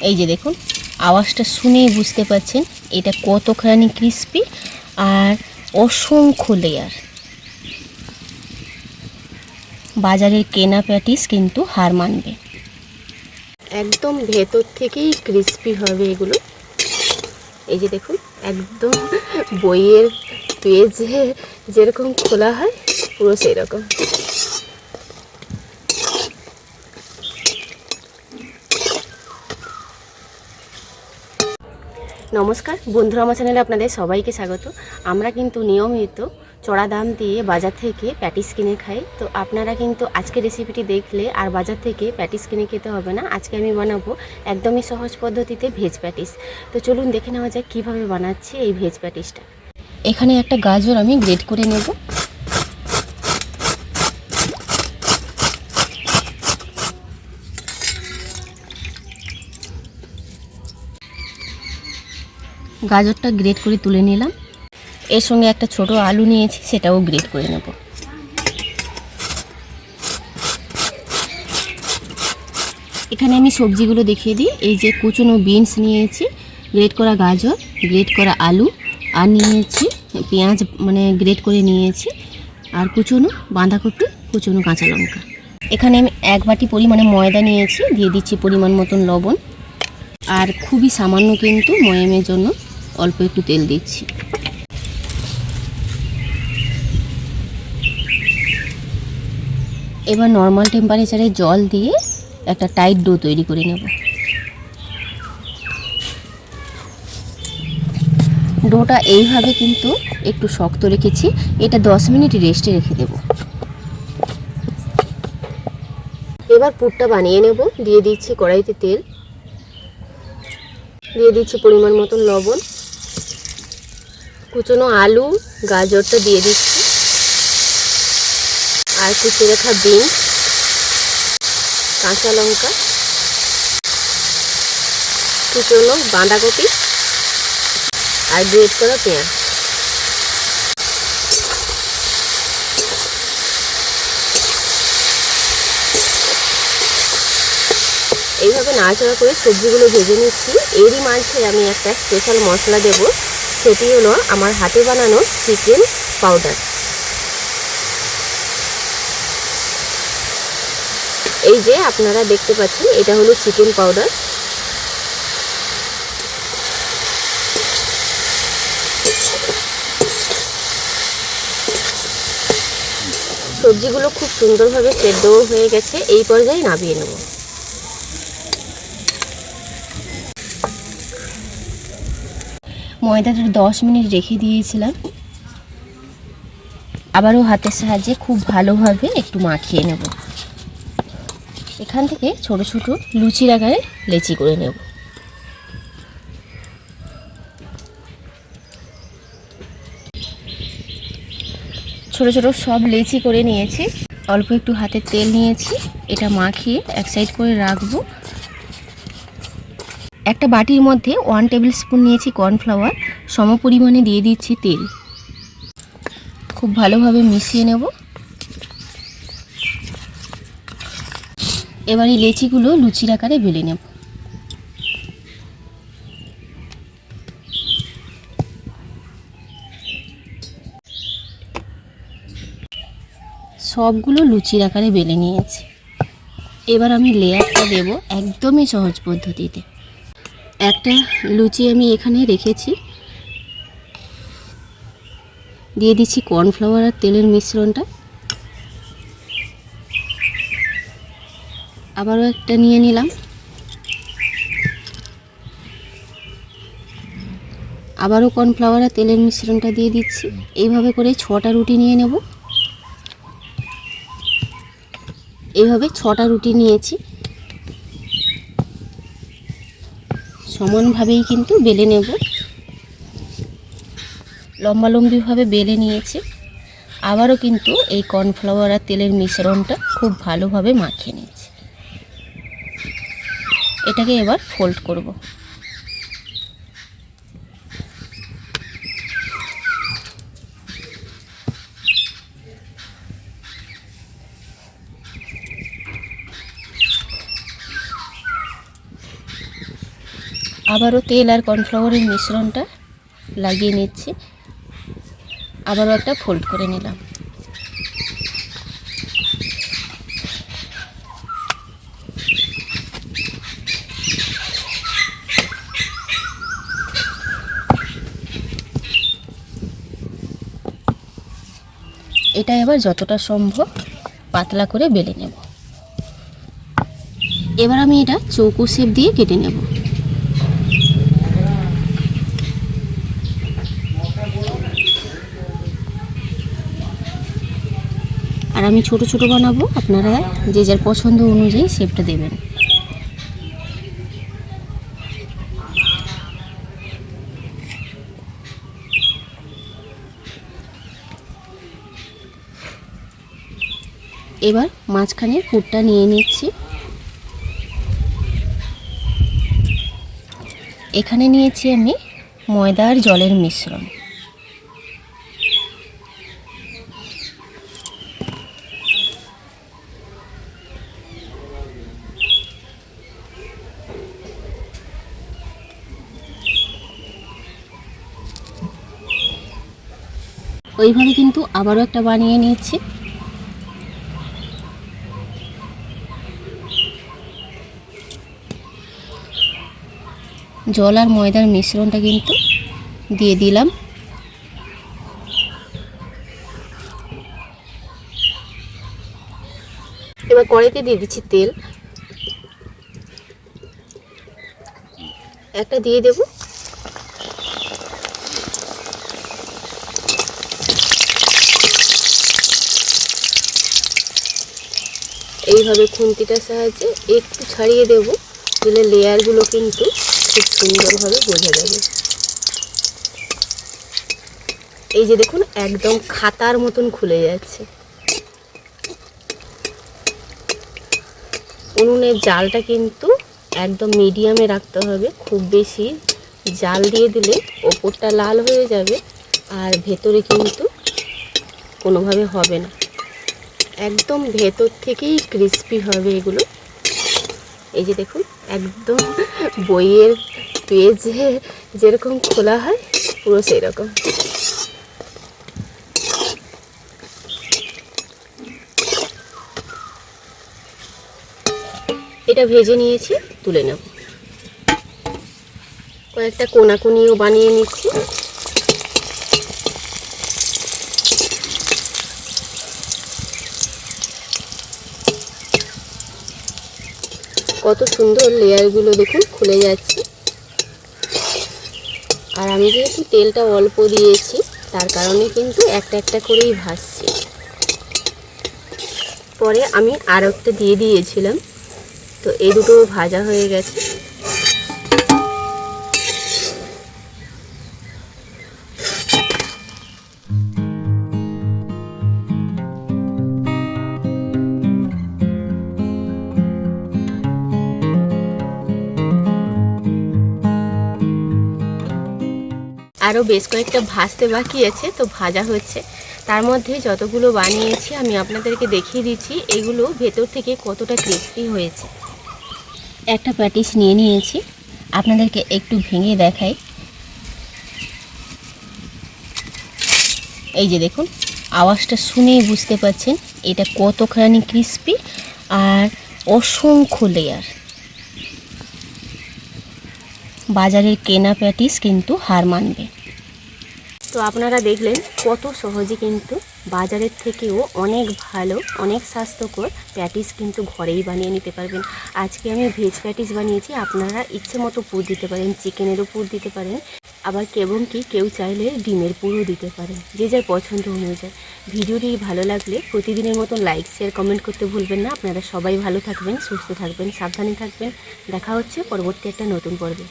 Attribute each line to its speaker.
Speaker 1: এই যে দেখুন, আওয়াজটা শুনেই বুঝতে পারছেন এটা কতখানি ক্রিস্পি আর অসংখ্য লেয়ার। বাজারের কেনা প্যাটিস কিন্তু হার মানবে। একদম ভেতর থেকেই ক্রিস্পি হবে এগুলো। এই যে দেখুন, একদম বইয়ের পেজে যেরকম খোলা হয় পুরো সেই রকম। নমস্কার বন্ধুরা, আমার চ্যানেলে আপনাদের সবাইকে স্বাগত। আমরা কিন্তু নিয়মিত চড়া দাম দিয়ে বাজার থেকে প্যাটিস কিনে খাই। তো আপনারা কিন্তু আজকে রেসিপিটি দেখলে আর বাজার থেকে প্যাটিস কিনে খেতে হবে না। আজকে আমি বানাবো একদমই সহজ পদ্ধতিতে ভেজ প্যাটিস। তো চলুন দেখে নেওয়া যাক কীভাবে বানাচ্ছি এই ভেজ প্যাটিসটা। এখানে একটা গাজর আমি গ্রেট করে নেব। গাজরটা গ্রেট করে তুলে নিলাম। এর সঙ্গে একটা ছোট আলু নিয়েছি, সেটাও গ্রেট করে নেব। এখানে আমি সবজিগুলো দেখিয়ে দিই। এই যে কুচনো বিনস নিয়েছি, গ্রেট করা গাজর, গ্রেট করা আলু, আর নিয়েছি পেঁয়াজ মানে গ্রেট করে নিয়েছি, আর কুচনো বাঁধাকপি, কুচনো কাঁচা লঙ্কা। এখানে আমি 1 বাটি পরিমাণে ময়দা নিয়েছি, দিয়ে দিচ্ছি পরিমাণ মতন লবণ, আর খুবই সামান্য কিন্তু ময়ামের জন্য অল্প একটু তেল দিচ্ছি। এবার নর্মাল টেম্পারেচারে জল দিয়ে একটা টাইট ডো তৈরি করে নেব। ডোটা এইভাবে কিন্তু একটু শক্ত রেখেছি, এটা 10 মিনিট রেস্টে রেখে দেব। এবার পুরটা বানিয়ে নেব। দিয়ে দিচ্ছি কড়াইতে তেল, দিয়ে দিচ্ছি পরিমাণ মতন লবণ, কুচনো আলু গাজরটা দিয়ে দিচ্ছি, আর কুচিয়ে রাখা বিনস, কাঁচা লঙ্কা, কুচনো বাঁধাকপি, আর গ্রেট করা পেঁয়াজ। এইভাবে নাড়াচাড়া করে সবজিগুলো ভেজে নিচ্ছি। এরই মাঝে আমি একটা স্পেশাল মশলা দেব, সেটি হলো আমার হাতে বানানো চিকেন পাউডার। এই যে আপনারা দেখতে পাচ্ছেন, এটা হলো চিকেন পাউডার। সবজিগুলো খুব সুন্দরভাবে সেদ্ধ হয়ে গেছে, এই পর্যায়ে নামিয়ে নেব। ময়দাটা 10 মিনিট রেখে দিয়েছিলাম, আবারও হাতের সাহায্যে খুব ভালোভাবে একটু মাখিয়ে নেব। এখান থেকে ছোট ছোট লুচির আকারে লেচি করে নেব। ছোট ছোট সব লেচি করে নিয়েছি। অল্প একটু হাতে তেল নিয়েছি, এটা মাখিয়ে এক সাইড করে রাখবো। একটা বাটির মধ্যে 1 টেবিল স্পুন নিয়েছি কর্নফ্লাওয়ার, সম পরিমাণে দিয়ে দিচ্ছি তেল। খুব ভালোভাবে মিশিয়ে নেব। এবার এই লেচিগুলো লুচির আকারে বেলে নেব। সবগুলো লুচির আকারে বেলে নিয়েছি। এবার আমি লেয়ারটা দেব একদমই সহজ পদ্ধতিতে। একটা লুচি আমি এখানে রেখেছি, দিয়ে দিচ্ছি কর্নফ্লাওয়ার আর তেলের মিশ্রণটা। আবারও একটা নিয়ে নিলাম, আবারও কর্নফ্লাওয়ার আর তেলের মিশ্রণটা দিয়ে দিচ্ছি। এইভাবে করে 6টা রুটি নিয়ে নেব। এইভাবে 6টা রুটি নিয়েছি, সমানভাবেই কিন্তু বেলে নেব। লম্বালম্বিভাবে বেলে নিয়েছি। আবারও কিন্তু এই কর্নফ্লাওয়ার আর তেলের মিশ্রণটা খুব ভালোভাবে মাখিয়ে নিয়েছি। এটাকে এবার ফোল্ড করব। আবারও তেল আর কর্নফ্লাওয়ারের মিশ্রণটা লাগিয়ে নিচ্ছি, আবারও একটা ফোল্ড করে নিলাম। এটা এবার যতটা সম্ভব পাতলা করে বেলে নেব। এবার আমি এটা চৌকো শেপ দিয়ে কেটে নেব। আর আমি ছোট ছোট বানাবো, আপনারা যে যার পছন্দ অনুযায়ী শেপটা দেবেন। এবার মাঝখানে পুরটা নিয়ে নিচ্ছি। এখানে নিয়েছি আমি ময়দা আর জলের মিশ্রণ। ওইভাবে কিন্তু আবারও একটা বানিয়ে নিয়েছি। জল আর ময়দার মিশ্রণটা কিন্তু দিয়ে দিলাম। এবার কড়াইতে দিয়ে দিচ্ছি তেল, একটা দিয়ে দেব। এইভাবে খুন্তিটার সাহায্যে একটু ছাড়িয়ে দেব, দিলে লেয়ারগুলো কিন্তু খুব সুন্দরভাবে বোঝা যাবে। এই যে দেখুন, একদম খাতার মতন খুলে যাচ্ছে। উনুনের জালটা কিন্তু একদম মিডিয়ামে রাখতে হবে, খুব বেশি জাল দিয়ে দিলে ওপরটা লাল হয়ে যাবে আর ভেতরে কিন্তু কোনোভাবে হবে না, একদম ভেতর থেকেই ক্রিস্পি হবে এগুলো। এই যে দেখুন, একদম বইয়ের পেজে যেরকম খোলা হয় পুরো সেই রকম। এটা ভেজে নিয়েছি, তুলে নেব। কয়েকটা কোনাকুনিও বানিয়ে নিচ্ছি। কত সুন্দর লেয়ারগুলো দেখুন খুলে যাচ্ছে। আর আমি যেহেতু তেলটা অল্প দিয়েছি তার কারণে কিন্তু একটা একটা করেই ভাজছি। পরে আমি আর একটা দিয়ে দিয়েছিলাম, তো এই দুটো ভাজা হয়ে গেছে। আরও বেশ কয়েকটা ভাজতে বাকি আছে, তো ভাজা হচ্ছে। তার মধ্যে যতগুলো বানিয়েছি আমি আপনাদেরকে দেখিয়ে দিচ্ছি এগুলো ভেতর থেকে কতটা ক্রিস্পি হয়েছে। একটা প্যাটিস নিয়ে নিয়েছি, আপনাদেরকে একটু ভেঙে দেখাই। এই যে দেখুন, আওয়াজটা শুনেই বুঝতে পারছেন এটা কতখানি ক্রিস্পি আর অসংখ্য লেয়ার। বাজারের কেনা প্যাটিস কিন্তু হার মানবে। তো আপনারা দেখলেন কত সহজে কিন্তু বাজারের থেকেও অনেক ভালো, অনেক স্বাস্থ্যকর প্যাটিস কিন্তু ঘরেই বানিয়ে নিতে পারবেন। আজকে আমি ভেজ প্যাটিস বানিয়েছি, আপনারা ইচ্ছে মতো পুর দিতে পারেন, চিকেনেরও পুর দিতে পারেন, আবার কেউ চাইলে ডিমের পুরও দিতে পারেন, যে যার পছন্দ অনুযায়ী। ভিডিওটি ভালো লাগলে প্রতিদিনের মতন লাইক, শেয়ার, কমেন্ট করতে ভুলবেন না। আপনারা সবাই ভালো থাকবেন, সুস্থ থাকবেন, সাবধানে থাকবেন। দেখা হচ্ছে পরবর্তী একটা নতুন পর্বে।